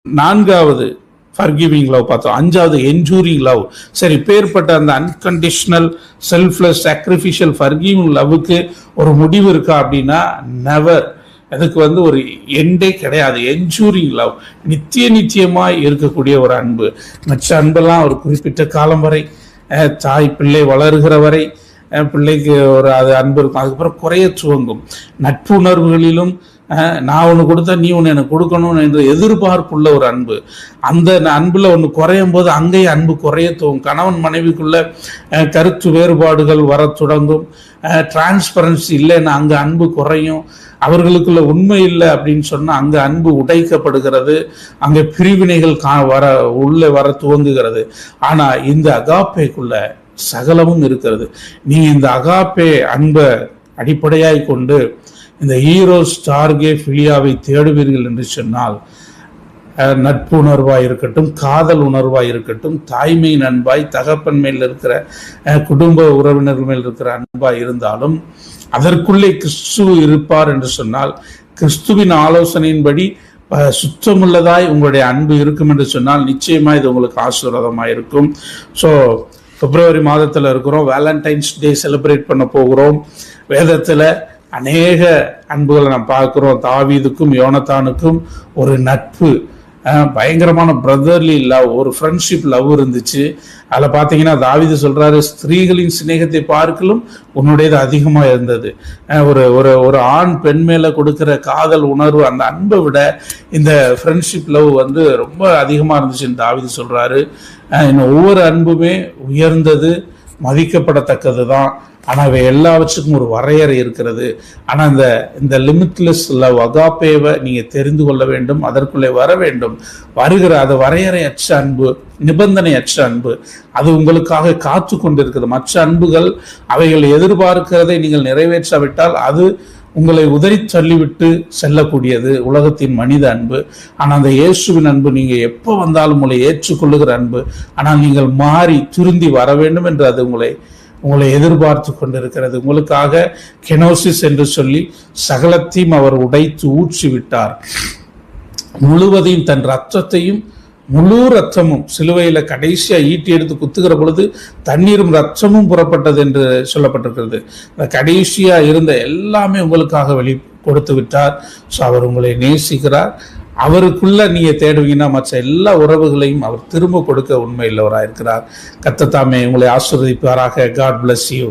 நான்காவது forgiving love பார்த்தோம். அஞ்சாவது என்ஜூரிங் லவ். சரி, பேர்பட்ட அந்த அன்கண்டிஷனல் செல்ஃப்லெஸ் சாக்ரிஃபிஷியல் ஃபர்கிவிங் லவ்வுக்கு ஒரு முடிவு இருக்கா அப்படின்னா நெவர். அதுக்கு ஒரு எண்டே கிடையாது. என்ஜூரிங் லவ், நித்தியமாய் இருக்கக்கூடிய ஒரு அன்பு. மற்ற அன்பெல்லாம் ஒரு குறிப்பிட்ட காலம் வரை, தாய் பிள்ளை வளர்கிற வரை பிள்ளைக்கு அது அன்பு இருக்கும். அதுக்கப்புறம் குறைய துவங்கும். நட்புணர்வுகளிலும் நான் ஒன்று கொடுத்தா நீ ஒன்று எனக்கு கொடுக்கணும் என்ற எதிர்பார்ப்புள்ள ஒரு அன்பு. அந்த அன்புல ஒன்று குறையும் போது அங்கேயே அன்பு குறைய துவங்கும். கணவன் மனைவிக்குள்ள கருத்து வேறுபாடுகள் வர தொடங்கும். டிரான்ஸ்பரன்சி இல்லைன்னா அங்கே அன்பு குறையும். அவர்களுக்குள்ள உண்மை இல்லை அப்படின்னு சொன்னா அங்க அன்பு உடைக்கப்படுகிறது. அங்கே பிரிவினைகள் உள்ளே வர துவங்குகிறது. ஆனா இந்த அகாப்பேக்குள்ள சகலமும் இருக்கிறது. நீங்க இந்த அகாப்பே அன்பை அடிப்படையாய் கொண்டு இந்த ஈரோஸ் ஸ்டார்கே பிலியாவை தேடுவீர்கள் என்று சொன்னால், நட்பு உணர்வாய் இருக்கட்டும், காதல் உணர்வாய் இருக்கட்டும், தாய்மையின் அன்பாய், தகப்பன் மேல் இருக்கிற குடும்ப உறவினர்கள் மேல் இருக்கிற அன்பாய் இருந்தாலும் அதற்குள்ளே கிறிஸ்து இருப்பார் என்று சொன்னால், கிறிஸ்துவின் ஆலோசனையின்படி சுத்தமுள்ளதாய் உங்களுடைய அன்பு இருக்கும் என்று சொன்னால் நிச்சயமா இது உங்களுக்கு ஆசீர்வாதமாக இருக்கும். ஸோ பிப்ரவரி மாதத்தில் இருக்கிறோம். வேலண்டைன்ஸ் டே செலிப்ரேட் பண்ண போகிறோம். வேதத்தில் அநேக அன்புகளை நாம் பார்க்கிறோம். தாவீதுக்கும் யோனத்தானுக்கும் ஒரு நட்பு, பயங்கரமான பிரதர்லி லவ், ஒரு ஃப்ரெண்ட்ஷிப் லவ் இருந்துச்சு. அதில் பார்த்தீங்கன்னா தாவீது சொல்றாரு, ஸ்திரீகளின் சிநேகத்தை பார்க்கலும் உன்னுடையது அதிகமாக இருந்தது. ஒரு ஆண் பெண் மேல கொடுக்கிற காதல் உணர்வு, அந்த அன்பை விட இந்த ஃப்ரெண்ட்ஷிப் லவ் ரொம்ப அதிகமாக இருந்துச்சுன்னு தாவீது சொல்றாரு. இன்னும் ஒவ்வொரு அன்புமே உயர்ந்தது, மதிக்கப்படத்தக்கது தான். ஆனால் அவை எல்லாவற்றுக்கும் ஒரு வரையறை இருக்கிறது. ஆனால் இந்த லிமிட்லெஸ் லவ் அகாப்பேவை நீங்கள் தெரிந்து கொள்ள வேண்டும், அதற்குள்ளே வர வேண்டும். வருகிற அது வரையறையற்ற அன்பு, நிபந்தனையற்ற அன்பு, அது உங்களுக்காக காத்து கொண்டிருக்கிறது. மற்ற அன்புகள் அவைகள் எதிர்பார்க்கிறதை நீங்கள் நிறைவேற்றாவிட்டால் அது உங்களை உதறி தள்ளிவிட்டு செல்லக்கூடியது உலகத்தின் மனித அன்பு. ஆனால் அந்த இயேசுவின் அன்பு நீங்கள் எப்போ வந்தாலும் உங்களை ஏற்றுக்கொள்ளுகிற அன்பு. ஆனால் நீங்கள் மாறி திருந்தி வர வேண்டும் என்று அது உங்களை எதிர்பார்த்து கொண்டிருக்கிறது. உங்களுக்காக கெனோசிஸ் என்று சொல்லி சகலத்தையும் அவர் உடைத்து ஊற்றி விட்டார். முழுவதையும், தன் ரத்தத்தையும், முழு ரத்தமும் சிலுவையில கடைசியா ஈட்டி எடுத்து குத்துகிற பொழுது தண்ணீரும் ரத்தமும் புறப்பட்டது என்று சொல்லப்பட்டிருக்கிறது. கடைசியா இருந்த எல்லாமே உங்களுக்காக வெளி கொடுத்து விட்டார். ஸோ அவர் உங்களை நேசிக்கிறார். அவருக்குள்ள நீங்க தேடுவீங்கன்னா மற்ற எல்லா உறவுகளையும் அவர் திரும்ப கொடுக்க உண்மை இல்லவராக இருக்கிறார். கர்த்தர் தாமே உங்களை ஆசீர்வதிப்பாராக. God bless you.